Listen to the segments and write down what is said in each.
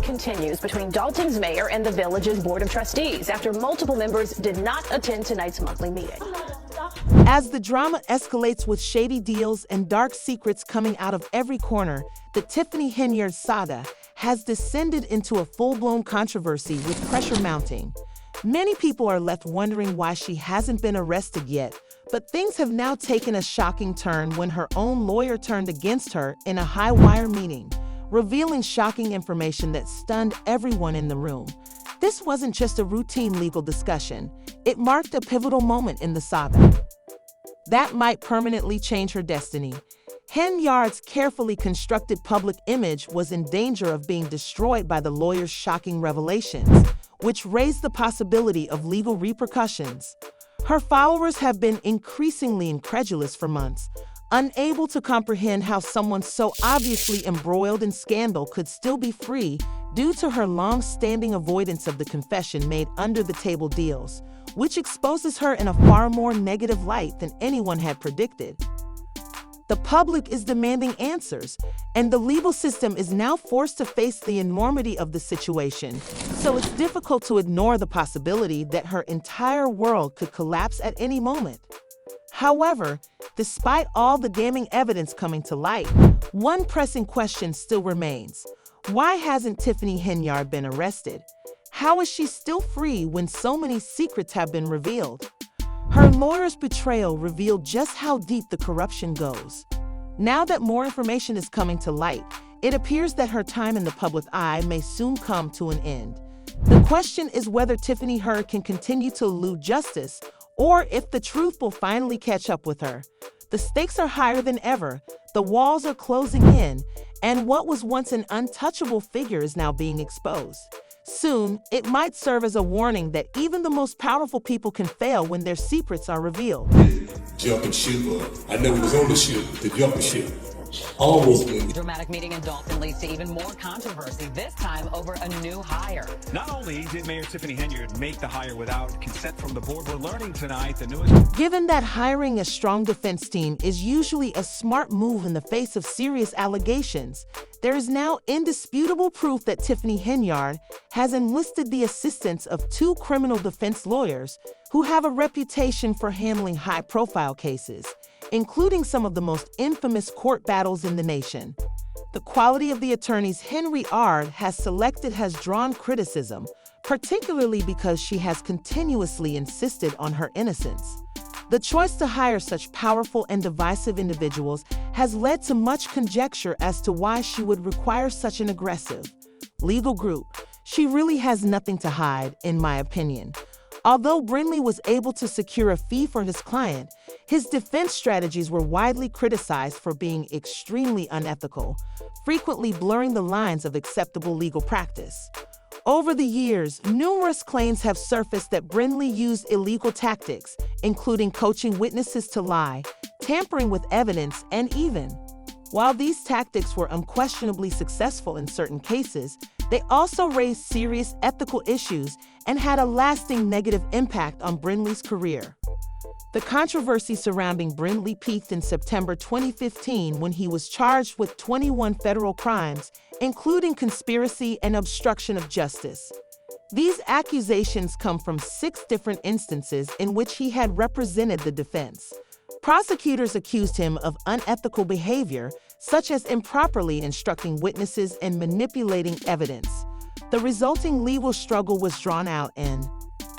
continues between Dolton's mayor and the village's board of trustees after multiple members did not attend tonight's monthly meeting. As the drama escalates with shady deals and dark secrets coming out of every corner, the Tiffany Henyard saga has descended into a full-blown controversy with pressure mounting. Many people are left wondering why she hasn't been arrested yet, but things have now taken a shocking turn when her own lawyer turned against her in a high-wire meeting, revealing shocking information that stunned everyone in the room. This wasn't just a routine legal discussion. It marked a pivotal moment in the saga that might permanently change her destiny. Henyard's carefully constructed public image was in danger of being destroyed by the lawyer's shocking revelations, which raised the possibility of legal repercussions. Her followers have been increasingly incredulous for months, unable to comprehend how someone so obviously embroiled in scandal could still be free due to her long-standing avoidance of the confession made under-the-table deals, which exposes her in a far more negative light than anyone had predicted. The public is demanding answers, and the legal system is now forced to face the enormity of the situation, so it's difficult to ignore the possibility that her entire world could collapse at any moment. However, despite all the damning evidence coming to light, one pressing question still remains. Why hasn't Tiffany Henyard been arrested? How is she still free when so many secrets have been revealed? Her lawyer's betrayal revealed just how deep the corruption goes. Now that more information is coming to light, it appears that her time in the public eye may soon come to an end. The question is whether Tiffany Henyard can continue to elude justice, or if the truth will finally catch up with her. The stakes are higher than ever, the walls are closing in, and what was once an untouchable figure is now being exposed. Soon, it might serve as a warning that even the most powerful people can fail when their secrets are revealed. Jump and shoot. I never was on the ship, the jump and shoot. Always been. Dramatic meeting in Dolton leads to even more controversy, this time over a new hire. Not only did Mayor Tiffany Henyard make the hire without consent from the board, we're learning tonight the newest. Given that hiring a strong defense team is usually a smart move in the face of serious allegations, there is now indisputable proof that Tiffany Henyard has enlisted the assistance of two criminal defense lawyers who have a reputation for handling high-profile cases, including some of the most infamous court battles in the nation. The quality of the attorneys Henyard has selected has drawn criticism, particularly because she has continuously insisted on her innocence. The choice to hire such powerful and divisive individuals has led to much conjecture as to why she would require such an aggressive legal group. She really has nothing to hide, in my opinion. Although Brindley was able to secure a fee for his client, his defense strategies were widely criticized for being extremely unethical, frequently blurring the lines of acceptable legal practice. Over the years, numerous claims have surfaced that Brindley used illegal tactics, including coaching witnesses to lie, tampering with evidence, and even, while these tactics were unquestionably successful in certain cases, they also raised serious ethical issues and had a lasting negative impact on Brindley's career. The controversy surrounding Brindley peaked in September 2015 when he was charged with 21 federal crimes, including conspiracy and obstruction of justice. These accusations come from 6 different instances in which he had represented the defense. Prosecutors accused him of unethical behavior, such as improperly instructing witnesses and manipulating evidence. The resulting legal struggle was drawn out and,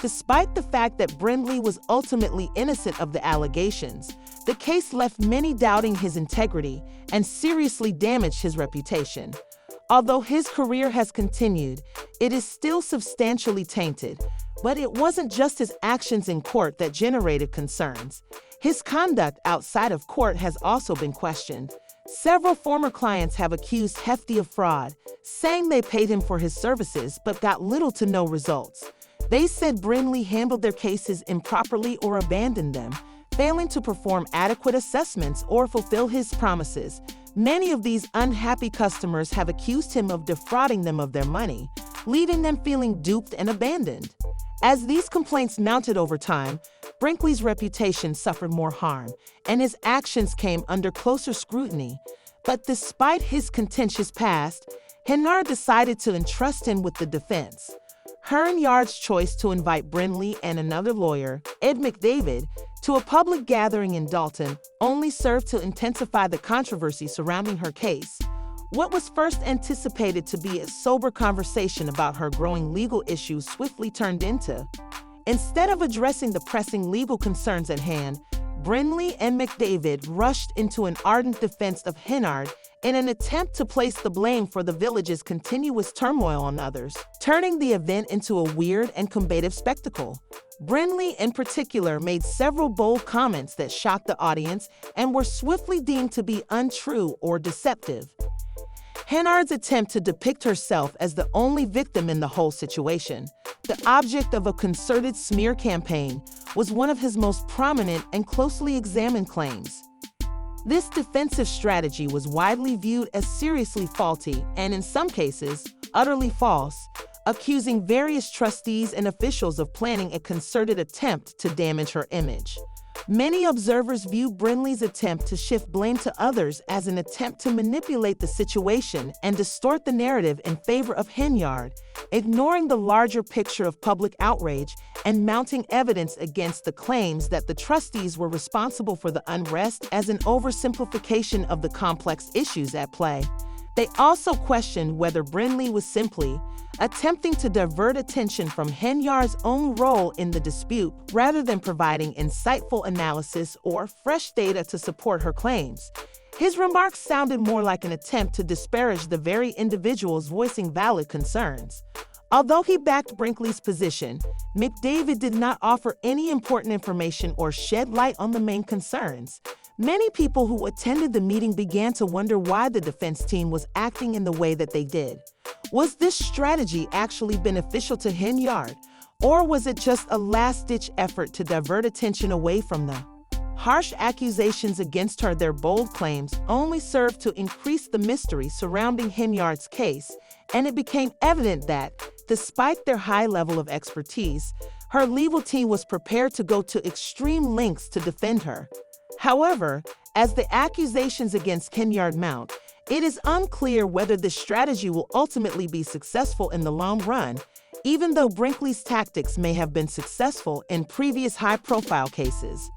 despite the fact that Brindley was ultimately innocent of the allegations, the case left many doubting his integrity and seriously damaged his reputation. Although his career has continued, it is still substantially tainted. But it wasn't just his actions in court that generated concerns. His conduct outside of court has also been questioned. Several former clients have accused Hefty of fraud, saying they paid him for his services but got little to no results. They said Brindley handled their cases improperly or abandoned them, failing to perform adequate assessments or fulfill his promises. Many of these unhappy customers have accused him of defrauding them of their money, leaving them feeling duped and abandoned. As these complaints mounted over time, Brindley's reputation suffered more harm, and his actions came under closer scrutiny. But despite his contentious past, Henyard decided to entrust him with the defense. Henyard's choice to invite Brinley and another lawyer, Ed McDavid, to a public gathering in Dolton only served to intensify the controversy surrounding her case. What was first anticipated to be a sober conversation about her growing legal issues swiftly turned into. Instead of addressing the pressing legal concerns at hand, Brinley and McDavid rushed into an ardent defense of Henyard in an attempt to place the blame for the village's continuous turmoil on others, turning the event into a weird and combative spectacle. Brinley, in particular, made several bold comments that shocked the audience and were swiftly deemed to be untrue or deceptive. Henyard's attempt to depict herself as the only victim in the whole situation, the object of a concerted smear campaign, was one of his most prominent and closely examined claims. This defensive strategy was widely viewed as seriously faulty and, in some cases, utterly false, accusing various trustees and officials of planning a concerted attempt to damage her image. Many observers view Brinley's attempt to shift blame to others as an attempt to manipulate the situation and distort the narrative in favor of Henyard, ignoring the larger picture of public outrage and mounting evidence against the claims that the trustees were responsible for the unrest as an oversimplification of the complex issues at play. They also questioned whether Brinley was simply attempting to divert attention from Henyard's own role in the dispute rather than providing insightful analysis or fresh data to support her claims. His remarks sounded more like an attempt to disparage the very individuals voicing valid concerns. Although he backed Brinkley's position, McDavid did not offer any important information or shed light on the main concerns. Many people who attended the meeting began to wonder why the defense team was acting in the way that they did. Was this strategy actually beneficial to Henyard, or was it just a last-ditch effort to divert attention away from the harsh accusations against her? Their bold claims only served to increase the mystery surrounding Henyard's case, and it became evident that, despite their high level of expertise, her legal team was prepared to go to extreme lengths to defend her. However, as the accusations against Henyard mount, it is unclear whether this strategy will ultimately be successful in the long run, even though Brinkley's tactics may have been successful in previous high-profile cases.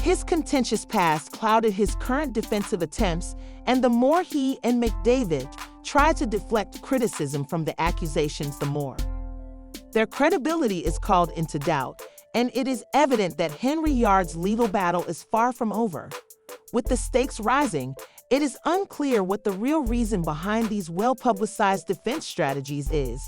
His contentious past clouded his current defensive attempts, and the more he and McDavid tried to deflect criticism from the accusations, the more their credibility is called into doubt, and it is evident that Henyard's legal battle is far from over. With the stakes rising, it is unclear what the real reason behind these well-publicized defense strategies is.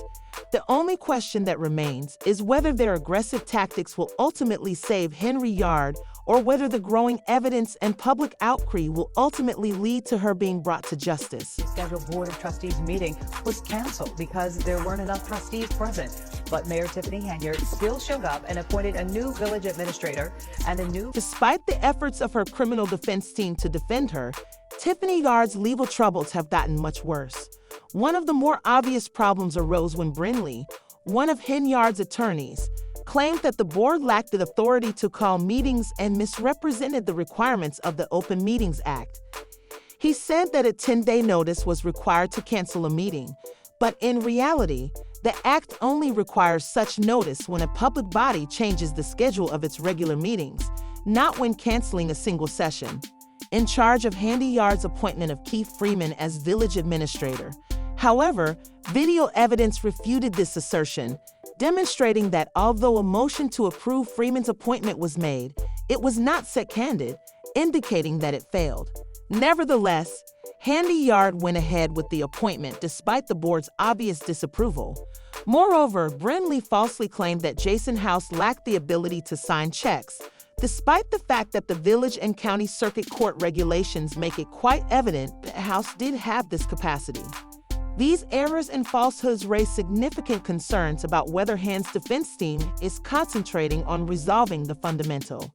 The only question that remains is whether their aggressive tactics will ultimately save Henyard, or whether the growing evidence and public outcry will ultimately lead to her being brought to justice. The scheduled Board of Trustees meeting was canceled because there weren't enough trustees present. But Mayor Tiffany Henyard still showed up and appointed a new village administrator and a new... Despite the efforts of her criminal defense team to defend her, Tiffany Henyard's legal troubles have gotten much worse. One of the more obvious problems arose when Brinley, one of Henyard's attorneys, claimed that the board lacked the authority to call meetings and misrepresented the requirements of the Open Meetings Act. He said that a 10-day notice was required to cancel a meeting, but in reality, the act only requires such notice when a public body changes the schedule of its regular meetings, not when canceling a single session. In charge of Henyard's appointment of Keith Freeman as village administrator. However, video evidence refuted this assertion, demonstrating that although a motion to approve Freeman's appointment was made, it was not seconded, indicating that it failed. Nevertheless, Henyard went ahead with the appointment despite the board's obvious disapproval. Moreover, Brinley falsely claimed that Jason House lacked the ability to sign checks, despite the fact that the village and county circuit court regulations make it quite evident that House did have this capacity. These errors and falsehoods raise significant concerns about whether Hand's defense team is concentrating on resolving the fundamental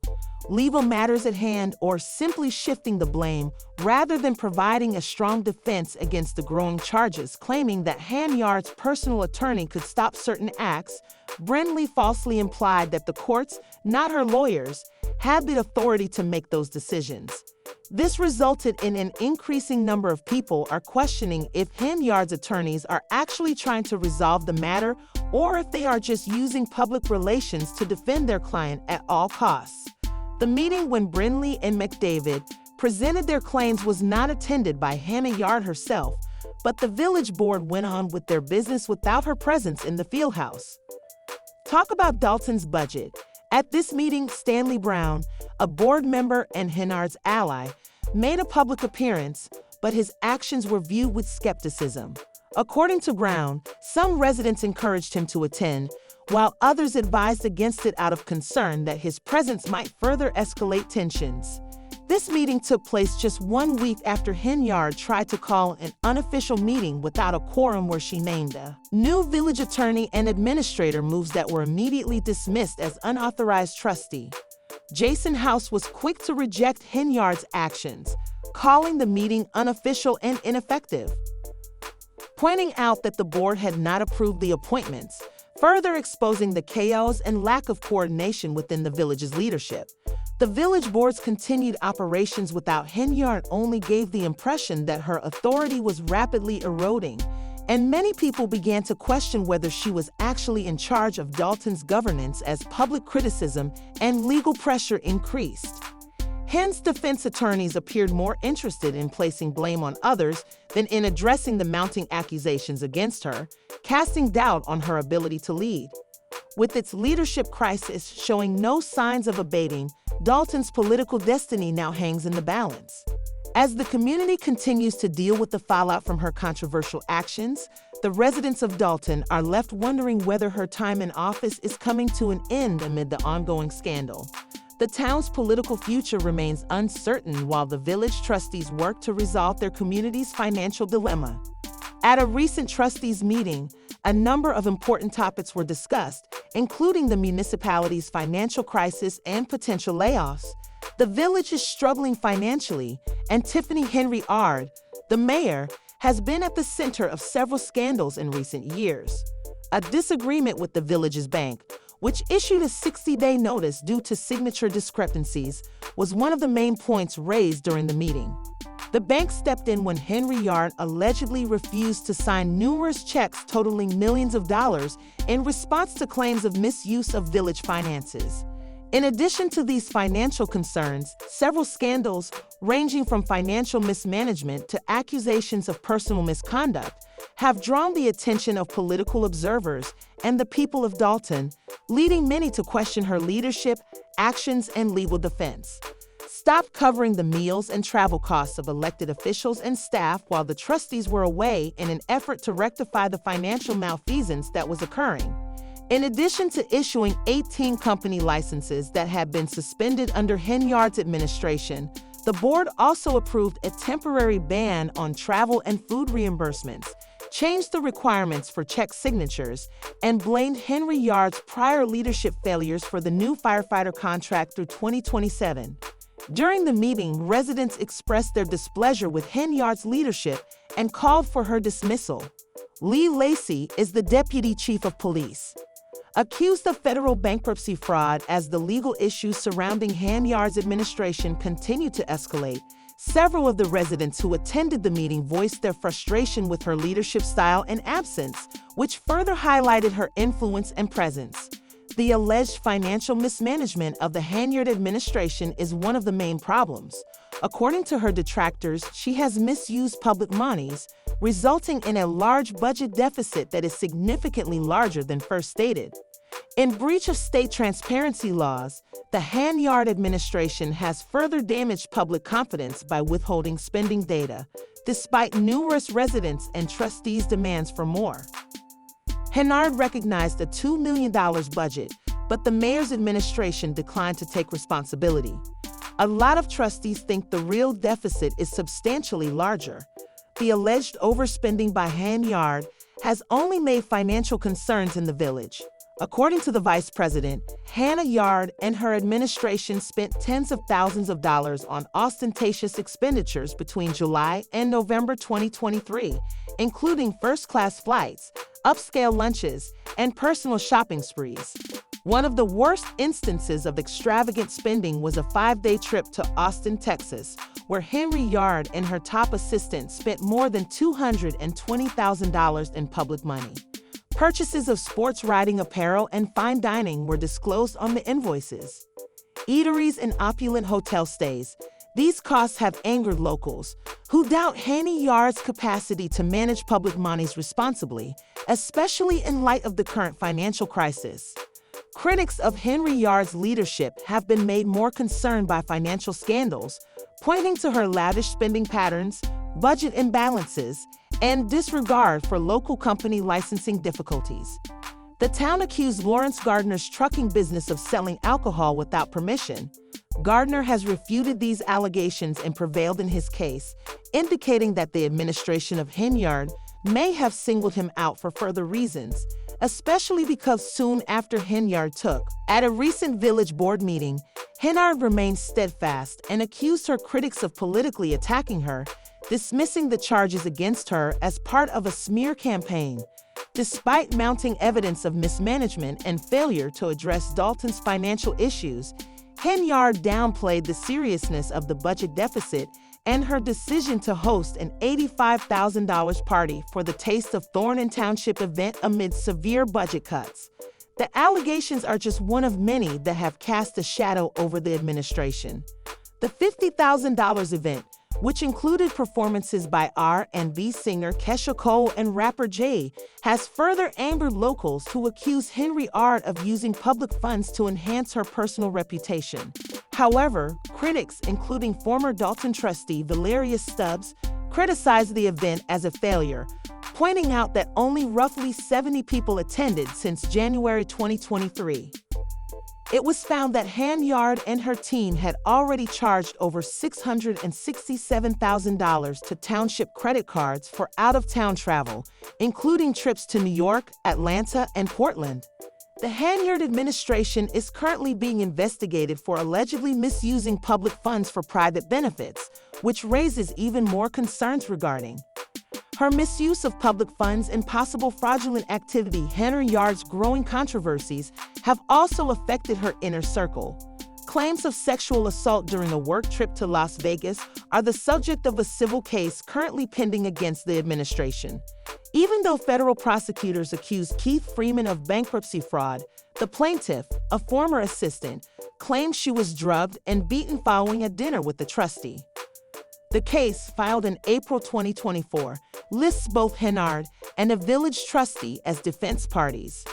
legal matters at hand or simply shifting the blame rather than providing a strong defense against the growing charges claiming that Henyard's personal attorney could stop certain acts. Brinley falsely implied that the courts, not her lawyers, had the authority to make those decisions. This resulted in an increasing number of people are questioning if Henyard's attorneys are actually trying to resolve the matter or if they are just using public relations to defend their client at all costs. The meeting when Brinley and McDavid presented their claims was not attended by Henyard herself, but the village board went on with their business without her presence in the fieldhouse. Talk about Dolton's budget. At this meeting, Stanley Brown, a board member and Henyard's ally, made a public appearance, but his actions were viewed with skepticism. According to Brown, some residents encouraged him to attend, while others advised against it out of concern that his presence might further escalate tensions. This meeting took place just 1 week after Henyard tried to call an unofficial meeting without a quorum where she named a new village attorney and administrator, moves that were immediately dismissed as unauthorized trustee. Jason House was quick to reject Henyard's actions, calling the meeting unofficial and ineffective, pointing out that the board had not approved the appointments, further exposing the chaos and lack of coordination within the village's leadership. The village board's continued operations without Henyard only gave the impression that her authority was rapidly eroding, and many people began to question whether she was actually in charge of Dolton's governance as public criticism and legal pressure increased. Hen's defense attorneys appeared more interested in placing blame on others than in addressing the mounting accusations against her, casting doubt on her ability to lead. With its leadership crisis showing no signs of abating, Dolton's political destiny now hangs in the balance. As the community continues to deal with the fallout from her controversial actions, the residents of Dolton are left wondering whether her time in office is coming to an end amid the ongoing scandal. The town's political future remains uncertain while the village trustees work to resolve their community's financial dilemma. At a recent trustees meeting, a number of important topics were discussed, including the municipality's financial crisis and potential layoffs. The village is struggling financially, and Tiffany Henyard, the mayor, has been at the center of several scandals in recent years. A disagreement with the village's bank, which issued a 60-day notice due to signature discrepancies, was one of the main points raised during the meeting. The bank stepped in when Henyard allegedly refused to sign numerous checks totaling millions of dollars in response to claims of misuse of village finances. In addition to these financial concerns, several scandals, ranging from financial mismanagement to accusations of personal misconduct, have drawn the attention of political observers and the people of Dolton, leading many to question her leadership, actions, and legal defense. Stop covering the meals and travel costs of elected officials and staff while the trustees were away in an effort to rectify the financial malfeasance that was occurring. In addition to issuing 18 company licenses that had been suspended under Henyard's administration, the board also approved a temporary ban on travel and food reimbursements, changed the requirements for check signatures, and blamed Henyard's prior leadership failures for the new firefighter contract through 2027. During the meeting, residents expressed their displeasure with Henyard's leadership and called for her dismissal. Lee Lacey is the deputy chief of police, accused of federal bankruptcy fraud. As the legal issues surrounding Henyard's administration continued to escalate, several of the residents who attended the meeting voiced their frustration with her leadership style and absence, which further highlighted her influence and presence. The alleged financial mismanagement of the Henyard administration is one of the main problems. According to her detractors, she has misused public monies, resulting in a large budget deficit that is significantly larger than first stated. In breach of state transparency laws, the Henyard administration has further damaged public confidence by withholding spending data, despite numerous residents' and trustees' demands for more. Henyard recognized a $2 million budget, but the mayor's administration declined to take responsibility. A lot of trustees think the real deficit is substantially larger. The alleged overspending by Henyard has only made financial concerns in the village. According to the vice president, Henyard and her administration spent tens of thousands of dollars on ostentatious expenditures between July and November 2023, including first-class flights, upscale lunches, and personal shopping sprees. One of the worst instances of extravagant spending was a 5-day trip to Austin, Texas, where Henyard and her top assistant spent more than $220,000 in public money. Purchases of sports riding apparel and fine dining were disclosed on the invoices. Eateries and opulent hotel stays. These costs have angered locals, who doubt Henyard's capacity to manage public monies responsibly, especially in light of the current financial crisis. Critics of Henyard's leadership have been made more concerned by financial scandals, pointing to her lavish spending patterns, budget imbalances, and disregard for local company licensing difficulties. The town accused Lawrence Gardner's trucking business of selling alcohol without permission. Gardner has refuted these allegations and prevailed in his case, indicating that the administration of Henyard may have singled him out for further reasons, especially because soon after Henyard took. At a recent village board meeting, Henyard remained steadfast and accused her critics of politically attacking her, dismissing the charges against her as part of a smear campaign. Despite mounting evidence of mismanagement and failure to address Dolton's financial issues, Henyard downplayed the seriousness of the budget deficit and her decision to host an $85,000 party for the Taste of Thornton Township event amid severe budget cuts. The allegations are just one of many that have cast a shadow over the administration. The $50,000 event, which included performances by R&B singer Kesha Cole and rapper Jay, has further angered locals who accuse Henyard of using public funds to enhance her personal reputation. However, critics, including former Dolton trustee Valerius Stubbs, criticized the event as a failure, pointing out that only roughly 70 people attended since January 2023. It was found that Henyard and her team had already charged over $667,000 to township credit cards for out-of-town travel, including trips to New York, Atlanta, and Portland. The Henyard administration is currently being investigated for allegedly misusing public funds for private benefits, which raises even more concerns regarding her misuse of public funds and possible fraudulent activity. Henyard's growing controversies have also affected her inner circle. Claims of sexual assault during a work trip to Las Vegas are the subject of a civil case currently pending against the administration. Even though federal prosecutors accused Keith Freeman of bankruptcy fraud, the plaintiff, a former assistant, claimed she was drugged and beaten following a dinner with the trustee. The case, filed in April 2024, lists both Henyard and a village trustee as defense parties.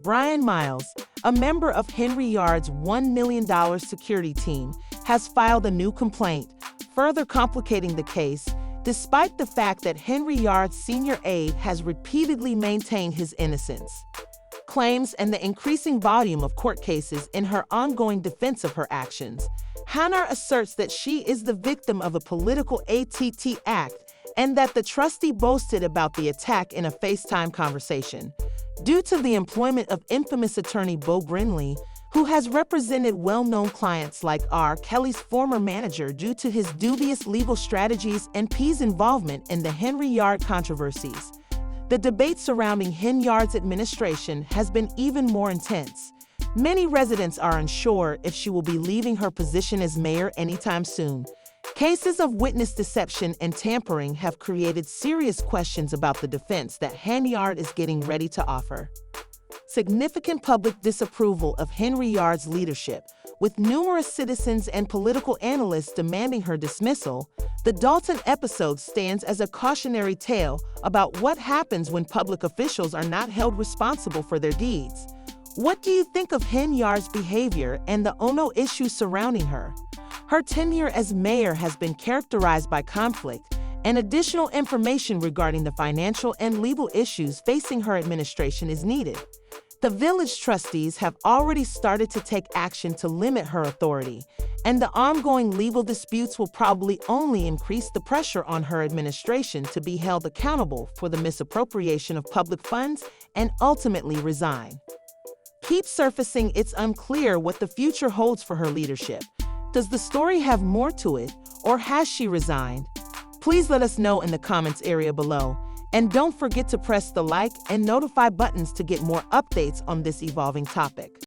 Brian Miles, a member of Henyard's $1 million security team, has filed a new complaint, further complicating the case, despite the fact that Henyard's senior aide has repeatedly maintained his innocence. Claims and the increasing volume of court cases in her ongoing defense of her actions, Henyard asserts that she is the victim of a political ATT act and that the trustee boasted about the attack in a FaceTime conversation. Due to the employment of infamous attorney Bo Brinley, who has represented well-known clients like R. Kelly's former manager due to his dubious legal strategies and P's involvement in the Henyard controversies, the debate surrounding Henyard's administration has been even more intense. Many residents are unsure if she will be leaving her position as mayor anytime soon. Cases of witness deception and tampering have created serious questions about the defense that Henyard is getting ready to offer. Significant public disapproval of Henyard's leadership, with numerous citizens and political analysts demanding her dismissal, the Dolton episode stands as a cautionary tale about what happens when public officials are not held responsible for their deeds. What do you think of Henyard's behavior and the Ono issue surrounding her? Her tenure as mayor has been characterized by conflict, and additional information regarding the financial and legal issues facing her administration is needed. The village trustees have already started to take action to limit her authority, and the ongoing legal disputes will probably only increase the pressure on her administration to be held accountable for the misappropriation of public funds and ultimately resign. Keep surfacing. It's unclear what the future holds for her leadership. Does the story have more to it, or has she resigned? Please let us know in the comments area below. And don't forget to press the like and notify buttons to get more updates on this evolving topic.